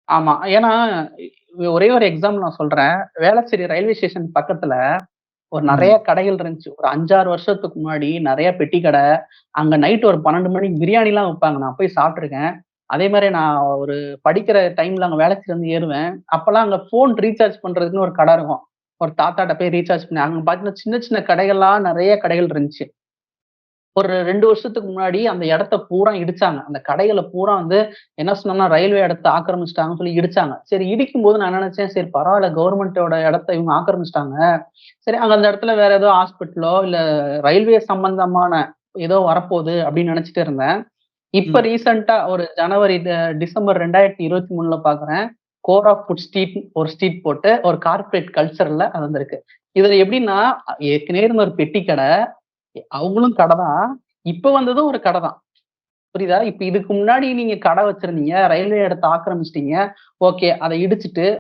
ஆமா. ஏன்னா, ஒரே ஒரு எக்ஸாம்பிள் நான் சொல்றேன். வேளச்சேரி ரயில்வே ஸ்டேஷன் பக்கத்துல ஒரு நெறைய ம். கடைகள் இருந்துச்சு. ஒரு 5, 6 வருஷத்துக்கு முன்னாடி நெறைய பெட்டி கடை. அங்க நைட் ஒரு 12 மணிக்கு பிரியாணிலாம் விப்பாங்க. நான் போய் சாப்ட்டுருக்கேன். அதே மாரி நான் ஒரு படிக்கிற டைம்ல அங்க வேளச்சேரி வந்து ஏறுவேன். அப்பலாம் அங்க ஃபோன் ரீசார்ஜ் பண்றதுக்குன்னு ஒரு கடை இருக்கும். ஒரு தாத்தாட்ட போய் ரீசார்ஜ் பண்ணி அங்க பார்த்தீங்கன்னா, சின்ன சின்ன கடைகள்லாம் நெறைய கடைகள் இருந்துச்சு. ஒரு 2 வருஷத்துக்கு முன்னாடி அந்த இடத்த பூரா இடிச்சாங்க. அந்த கடைகள பூரா வந்து என்ன சொன்னாங்கன்னா, ரயில்வே இடத்த ஆக்கிரமிச்சுட்டாங்கன்னு சொல்லி இடிச்சாங்க. சரி இடிக்கும்போது நான் என்ன நெனச்சேன், சரி பரவால்ல கவர்மெண்ட்டோட இடத்த இவங்க ஆக்கிரமிச்சுட்டாங்க. சரி அங்க அந்த இடத்துல வேற ஏதோ ஹாஸ்பிட்டலோ, இல்ல ரயில்வே சம்பந்தமான ஏதோ வரப்போது அப்படின்னு நெனச்சுட்டு இருந்தேன். இப்ப ம். ரீசென்ட்டா ஒரு ஜனவரி டிசம்பர் 2023ல பார்க்குறேன். கோர் ஆஃப் ஃபுட் ஸ்ட்ரீட் ஒரு ஸ்ட்ரீட் போட்டு ஒரு கார்ப்பரேட் கல்ச்சர்ல அது வந்திருக்கு. இதுல எப்படின்னா, ஏற்கனவே இருந்த ஒரு பெட்டி கடை, அவங்களும் கடை தான். இப்ப வந்ததும் ஒரு கடை தான். புரியுதா? இப்ப இதுக்கு முன்னாடி நீங்க கடை வச்சிருந்தீங்க. ரயில்வே இடத்த ஆக்கிரமிச்சுட்டீங்க. ஓகே. அத இடிச்சுட்டு